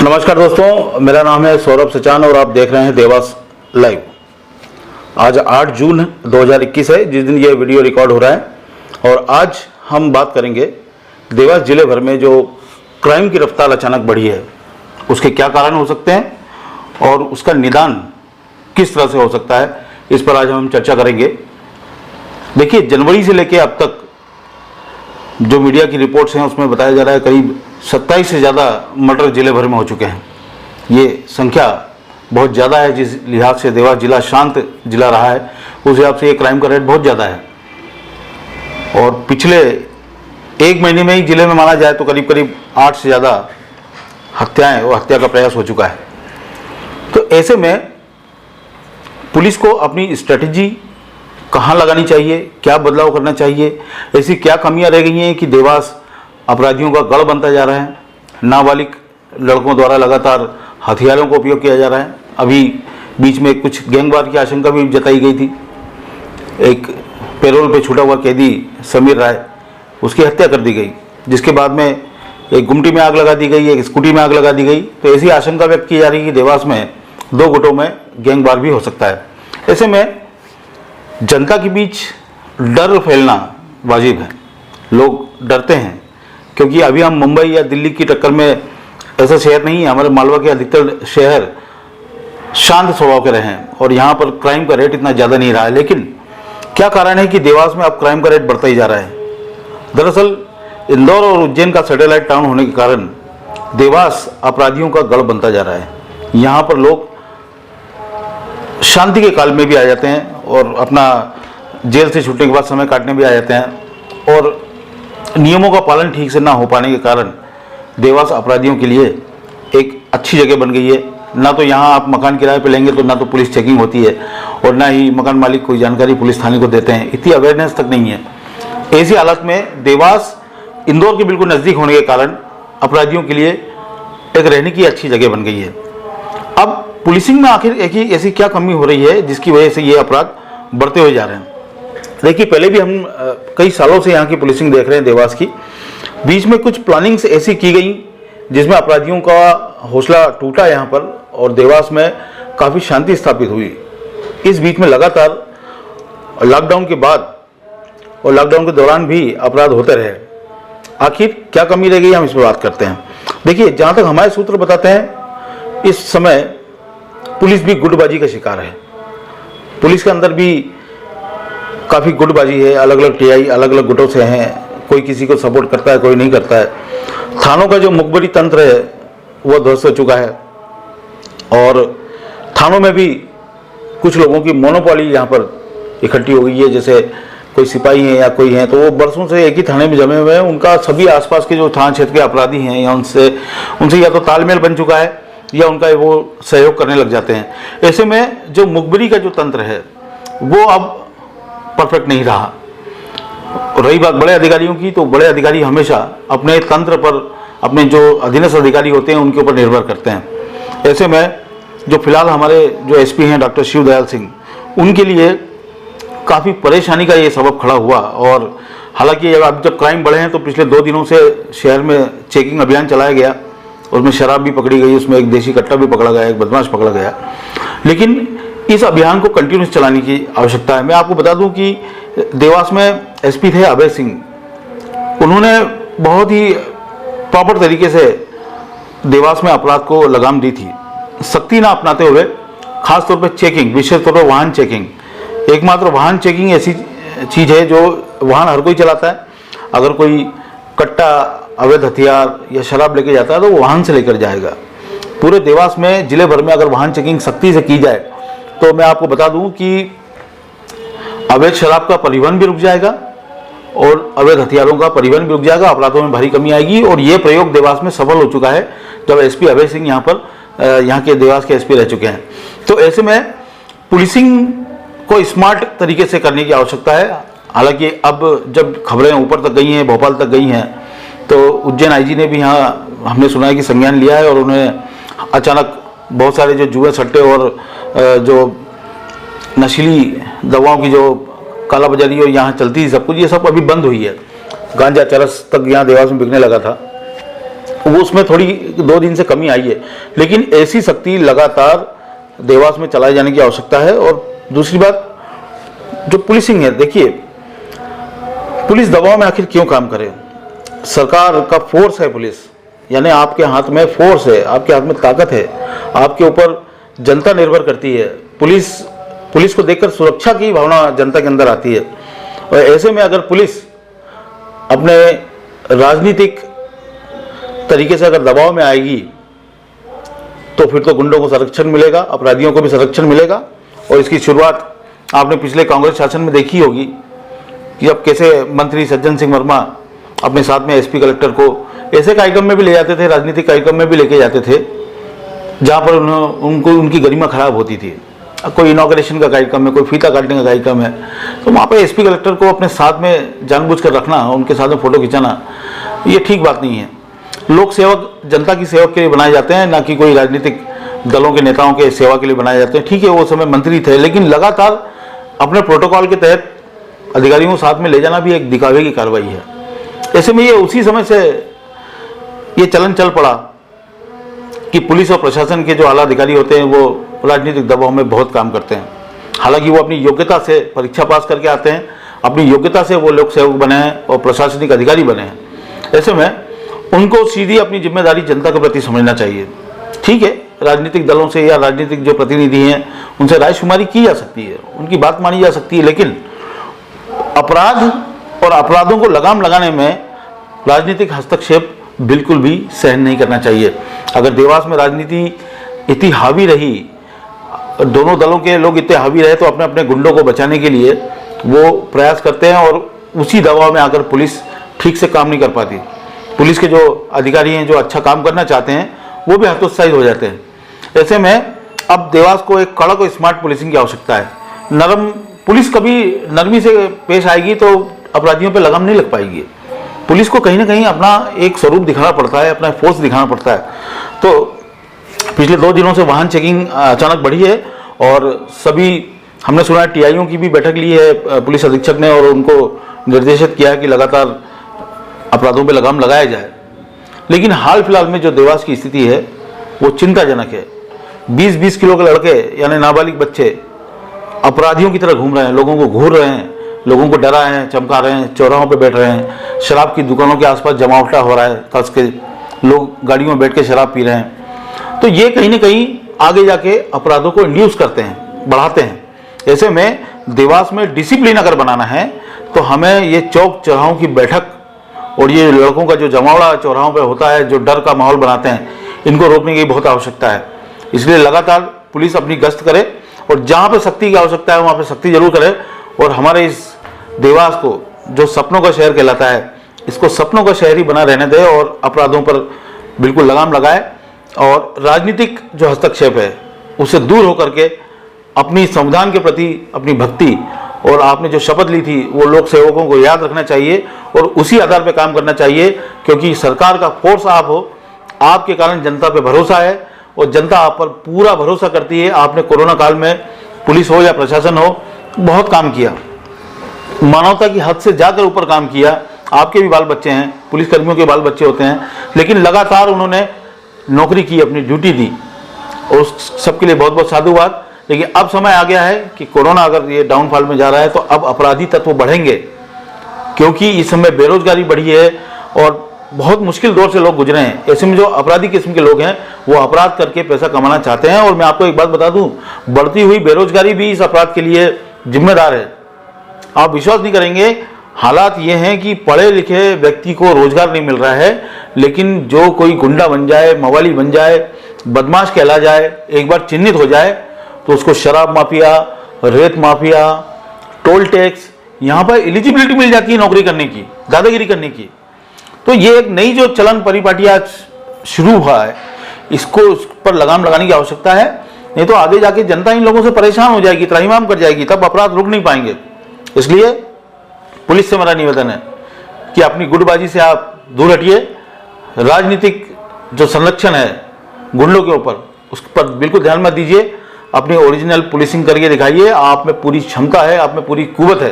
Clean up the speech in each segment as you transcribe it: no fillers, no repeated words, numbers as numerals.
नमस्कार दोस्तों, मेरा नाम है सौरभ सचान और आप देख रहे हैं देवास लाइव। आज 8 जून 2021 है जिस दिन ये वीडियो रिकॉर्ड हो रहा है और आज हम बात करेंगे देवास जिले भर में जो क्राइम की रफ्तार अचानक बढ़ी है उसके क्या कारण हो सकते हैं और उसका निदान किस तरह से हो सकता है, इस पर आज हम चर्चा करेंगे। देखिए, जनवरी से लेकर अब तक जो मीडिया की रिपोर्ट्स हैं उसमें बताया जा रहा है करीब 27 से ज़्यादा मर्डर जिले भर में हो चुके हैं। ये संख्या बहुत ज़्यादा है। जिस लिहाज से देवास जिला शांत जिला रहा है उस हिसाब से ये क्राइम का रेट बहुत ज़्यादा है और पिछले एक महीने में ही जिले में माना जाए तो करीब करीब 8 से ज़्यादा हत्याएं और हत्या का प्रयास हो चुका है। तो ऐसे में पुलिस को अपनी स्ट्रेटजी कहाँ लगानी चाहिए, क्या बदलाव करना चाहिए, ऐसी क्या कमियां रह गई हैं कि देवास अपराधियों का गढ़ बनता जा रहा है। नाबालिग लड़कों द्वारा लगातार हथियारों का उपयोग किया जा रहा है। अभी बीच में कुछ गैंगवार की आशंका भी जताई गई थी। एक पैरोल पे छूटा हुआ कैदी समीर राय, उसकी हत्या कर दी गई, जिसके बाद में एक गुमटी में आग लगा दी गई, एक स्कूटी में आग लगा दी गई। तो ऐसी आशंका व्यक्त की जा रही है कि देवास में 2 गुटों में गैंगवार भी हो सकता है। ऐसे में जनता के बीच डर फैलना वाजिब है। लोग डरते हैं क्योंकि अभी हम मुंबई या दिल्ली की टक्कर में ऐसा शहर नहीं है। हमारे मालवा के अधिकतर शहर शांत स्वभाव के रहे हैं और यहाँ पर क्राइम का रेट इतना ज़्यादा नहीं रहा है। लेकिन क्या कारण है कि देवास में अब क्राइम का रेट बढ़ता ही जा रहा है? दरअसल इंदौर और उज्जैन का सैटेलाइट टाउन होने के कारण देवास अपराधियों का गढ़ बनता जा रहा है। यहाँ पर लोग शांति के काल में भी आ जाते हैं और अपना जेल से छूटने के बाद समय काटने भी आ जाते हैं और नियमों का पालन ठीक से ना हो पाने के कारण देवास अपराधियों के लिए एक अच्छी जगह बन गई है। ना तो यहाँ आप मकान किराए पे लेंगे तो ना तो पुलिस चेकिंग होती है और ना ही मकान मालिक कोई जानकारी पुलिस थाने को देते हैं। इतनी अवेयरनेस तक नहीं है। ऐसी हालत में देवास इंदौर के बिल्कुल नज़दीक होने के कारण अपराधियों के लिए एक रहने की अच्छी जगह बन गई है। अब पुलिसिंग में आखिर एक ही ऐसी क्या कमी हो रही है जिसकी वजह से ये अपराध बढ़ते हुए जा रहे हैं? देखिए, पहले भी हम कई सालों से यहाँ की पुलिसिंग देख रहे हैं देवास की। बीच में कुछ प्लानिंग्स ऐसी की गई जिसमें अपराधियों का हौसला टूटा यहाँ पर और देवास में काफ़ी शांति स्थापित हुई। इस बीच में लगातार लॉकडाउन के बाद और लॉकडाउन के दौरान भी अपराध होते रहे। आखिर क्या कमी रह गई, हम इस पर बात करते हैं। देखिए, जहाँ तक हमारे सूत्र बताते हैं इस समय पुलिस भी गुटबाजी का शिकार है। पुलिस के अंदर भी काफ़ी गुटबाजी है। अलग अलग टीआई अलग अलग गुटों से हैं। कोई किसी को सपोर्ट करता है, कोई नहीं करता है। थानों का जो मुखबरी तंत्र है वो ध्वस्त हो चुका है और थानों में भी कुछ लोगों की मोनोपोली यहाँ पर इकट्ठी हो गई है। जैसे कोई सिपाही हैं या कोई हैं तो वो बरसों से एक ही थाने में जमे हुए हैं। उनका सभी आसपास के जो थाना क्षेत्र के अपराधी हैं या उनसे या तो तालमेल बन चुका है या उनका वो सहयोग करने लग जाते हैं। ऐसे में जो मुखबरी का जो तंत्र है वो अब परफेक्ट नहीं रहा। रही बात बड़े अधिकारियों की, तो बड़े अधिकारी हमेशा अपने तंत्र पर, अपने जो अधीनस्थ अधिकारी होते हैं उनके ऊपर निर्भर करते हैं। ऐसे में जो फिलहाल हमारे जो एसपी हैं डॉक्टर शिवदयाल सिंह, उनके लिए काफ़ी परेशानी का ये सबब खड़ा हुआ। और हालांकि अब जब क्राइम बढ़े हैं तो पिछले 2 दिनों से शहर में चेकिंग अभियान चलाया गया, उसमें शराब भी पकड़ी गई, उसमें एक देशी कट्टा भी पकड़ा गया, एक बदमाश पकड़ा गया। लेकिन इस अभियान को कंटिन्यूस चलाने की आवश्यकता है। मैं आपको बता दूं कि देवास में एसपी थे अभय सिंह। उन्होंने बहुत ही प्रॉपर तरीके से देवास में अपराध को लगाम दी थी, सख्ती ना अपनाते हुए। खासतौर पर चेकिंग, विशेष तौर पर वाहन चेकिंग। एकमात्र वाहन चेकिंग ऐसी चीज़ है जो वाहन हर कोई चलाता है। अगर कोई कट्टा, अवैध हथियार या शराब लेके जाता है तो वो वाहन से लेकर जाएगा। पूरे देवास में जिले भर में अगर वाहन चेकिंग सख्ती से की जाए तो मैं आपको बता दूं कि अवैध शराब का परिवहन भी रुक जाएगा और अवैध हथियारों का परिवहन भी रुक जाएगा। अपराधों में भारी कमी आएगी और ये प्रयोग देवास में सफल हो चुका है जब एसपी अभय सिंह यहाँ के देवास के एसपी रह चुके हैं। तो ऐसे में पुलिसिंग को स्मार्ट तरीके से करने की आवश्यकता है। हालांकि अब जब खबरें ऊपर तक गई हैं, भोपाल तक गई हैं, तो उज्जैन आईजी ने भी यहाँ हमने सुना है कि संज्ञान लिया है और उन्हें अचानक बहुत सारे जो जुए सट्टे और जो नशीली दवाओं की जो कालाबाजारी और यहाँ चलती थी सब कुछ, ये सब अभी बंद हुई है। गांजा चरस तक यहाँ देवास में बिकने लगा था। वो उसमें थोड़ी 2 दिन से कमी आई है, लेकिन ऐसी सख्ती लगातार देवास में चलाए जाने की आवश्यकता है। और दूसरी बात जो पुलिसिंग है, देखिए पुलिस दबाव में आखिर क्यों काम करे? सरकार का फोर्स है पुलिस, यानी आपके हाथ में फोर्स है, आपके हाथ में ताकत है, आपके ऊपर जनता निर्भर करती है। पुलिस को देखकर सुरक्षा की भावना जनता के अंदर आती है। और ऐसे में अगर पुलिस अपने राजनीतिक तरीके से अगर दबाव में आएगी तो फिर तो गुंडों को संरक्षण मिलेगा, अपराधियों को भी संरक्षण मिलेगा। और इसकी शुरुआत आपने पिछले कांग्रेस शासन में देखी होगी कि अब कैसे मंत्री सज्जन सिंह वर्मा अपने साथ में एसपी कलेक्टर को ऐसे कार्यक्रम में भी ले जाते थे, राजनीतिक कार्यक्रम में भी लेके जाते थे जहां पर उनको उनकी गरिमा खराब होती थी। कोई इनॉग्रेशन का कार्यक्रम है, कोई फीता काटने का कार्यक्रम है, तो वहाँ पर एसपी कलेक्टर को अपने साथ में जानबूझकर रखना, उनके साथ में फोटो खिंचाना, ये ठीक बात नहीं है। लोक सेवक जनता की सेवक के लिए बनाए जाते हैं, ना कि कोई राजनीतिक दलों के नेताओं के सेवा के लिए बनाए जाते हैं। ठीक है, वो समय मंत्री थे, लेकिन लगातार अपने प्रोटोकॉल के तहत अधिकारियों को साथ में ले जाना भी एक दिखावे की कार्रवाई है। ऐसे में ये उसी समय से ये चलन चल पड़ा कि पुलिस और प्रशासन के जो आला अधिकारी होते हैं वो राजनीतिक दबाव में बहुत काम करते हैं। हालांकि वो अपनी योग्यता से परीक्षा पास करके आते हैं, अपनी योग्यता से वो लोक सेवक बने हैं और प्रशासनिक अधिकारी बने हैं। ऐसे में उनको सीधी अपनी जिम्मेदारी जनता के प्रति समझना चाहिए। ठीक है, राजनीतिक दलों से या राजनीतिक जो प्रतिनिधि हैं उनसे रायशुमारी की जा सकती है, उनकी बात मानी जा सकती है, लेकिन अपराध और अपराधों को लगाम लगाने में राजनीतिक हस्तक्षेप बिल्कुल भी सहन नहीं करना चाहिए। अगर देवास में राजनीति इतनी हावी रही, दोनों दलों के लोग इतने हावी रहे, तो अपने अपने गुंडों को बचाने के लिए वो प्रयास करते हैं और उसी दबाव में आकर पुलिस ठीक से काम नहीं कर पाती। पुलिस के जो अधिकारी हैं जो अच्छा काम करना चाहते हैं वो भी हतोत्साहित हो जाते हैं। ऐसे में अब देवास को एक कड़क और स्मार्ट पुलिसिंग की आवश्यकता है। नरम पुलिस कभी नरमी से पेश आएगी तो अपराधियों पर लगाम नहीं लग पाएगी। पुलिस को कहीं ना कहीं अपना एक स्वरूप दिखाना पड़ता है, अपना फोर्स दिखाना पड़ता है। तो पिछले 2 दिनों से वाहन चेकिंग अचानक बढ़ी है और सभी हमने सुना है टीआईओ की भी बैठक ली है पुलिस अधीक्षक ने और उनको निर्देशित किया है कि लगातार अपराधों पे लगाम लगाया जाए। लेकिन हाल फिलहाल में जो देवास की स्थिति है वो चिंताजनक है। 20-20 किलो के लड़के यानी नाबालिग बच्चे अपराधियों की तरह घूम रहे हैं, लोगों को घूर रहे हैं, लोगों को डरा हैं, चमका रहे हैं, चौराहों पे बैठ रहे हैं, शराब की दुकानों के आसपास जमावटा हो रहा है, खास के लोग गाड़ियों में बैठ के शराब पी रहे हैं। तो ये कहीं ना कहीं आगे जाके अपराधों को इंड्यूस करते हैं, बढ़ाते हैं। ऐसे में देवास में डिसिप्लिन अगर बनाना है तो हमें ये चौक चौराहों की बैठक और ये लड़कों का जो जमावड़ा चौराहों पे होता है, जो डर का माहौल बनाते हैं, इनको रोकने की बहुत आवश्यकता है। इसलिए लगातार पुलिस अपनी गश्त करे और जहाँ पे सख्ती की आवश्यकता है वहाँ पे सख्ती जरूर करे। और हमारे इस देवास को जो सपनों का शहर कहलाता है, इसको सपनों का शहर ही बना रहने दे और अपराधों पर बिल्कुल लगाम लगाए और राजनीतिक जो हस्तक्षेप है उससे दूर होकर के अपनी संविधान के प्रति अपनी भक्ति और आपने जो शपथ ली थी वो लोक सेवकों को याद रखना चाहिए और उसी आधार पर काम करना चाहिए। क्योंकि सरकार का फोर्स आप हो, आपके कारण जनता पे भरोसा है और जनता आप पर पूरा भरोसा करती है। आपने कोरोना काल में पुलिस हो या प्रशासन हो बहुत काम किया, मानवता की हद से जाकर ऊपर काम किया। आपके भी बाल बच्चे हैं, पुलिसकर्मियों के बाल बच्चे होते हैं, लेकिन लगातार उन्होंने नौकरी की, अपनी ड्यूटी दी और उस सबके लिए बहुत बहुत साधुवाद। लेकिन अब समय आ गया है कि कोरोना अगर ये डाउनफॉल में जा रहा है तो अब अपराधी तत्व बढ़ेंगे, क्योंकि इस समय बेरोजगारी बढ़ी है और बहुत मुश्किल दौर से लोग गुजरे हैं। ऐसे में जो अपराधी किस्म के लोग हैं वो अपराध करके पैसा कमाना चाहते हैं। और मैं आपको एक बात बता दूं, बढ़ती हुई बेरोजगारी भी इस अपराध के लिए जिम्मेदार है। आप विश्वास नहीं करेंगे, हालात ये हैं कि पढ़े लिखे व्यक्ति को रोजगार नहीं मिल रहा है, लेकिन जो कोई गुंडा बन जाए, मवाली बन जाए, बदमाश कहला जाए, एक बार चिन्हित हो जाए तो उसको शराब माफिया, रेत माफिया, टोल टैक्स, यहाँ पर एलिजिबिलिटी मिल जाती है नौकरी करने की, दादागिरी करने की। तो ये एक नई जो चलन परिपाटी आज शुरू हुआ है, इसको उस पर लगाम लगाने की आवश्यकता है। नहीं तो आगे जाके जनता इन लोगों से परेशान हो जाएगी, त्राहिमाम कर जाएगी, तब अपराध रुक नहीं पाएंगे। इसलिए पुलिस से मेरा निवेदन है कि अपनी गुटबाजी से आप दूर हटिए। राजनीतिक जो संरक्षण है गुंडों के ऊपर, उस पर बिल्कुल ध्यान मत दीजिए। अपनी ओरिजिनल पुलिसिंग करके दिखाइए। आप में पूरी क्षमता है, आप में पूरी कुवत है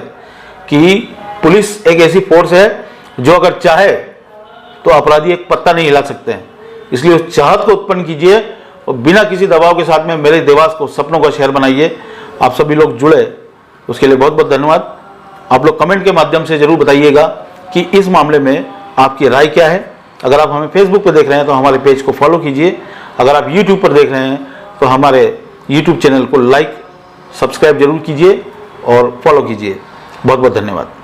कि पुलिस एक ऐसी फोर्स है जो अगर चाहे तो अपराधी एक पत्ता नहीं हिला सकते हैं। इसलिए उस चाहत को उत्पन्न कीजिए और बिना किसी दबाव के साथ में मेरे देवास को सपनों का शहर बनाइए। आप सभी लोग जुड़े, उसके लिए बहुत बहुत धन्यवाद। आप लोग कमेंट के माध्यम से जरूर बताइएगा कि इस मामले में आपकी राय क्या है। अगर आप हमें फेसबुक पर देख रहे हैं तो हमारे पेज को फॉलो कीजिए। अगर आप यूट्यूब पर देख रहे हैं तो हमारे यूट्यूब चैनल को लाइक सब्सक्राइब जरूर कीजिए और फॉलो कीजिए। बहुत बहुत धन्यवाद।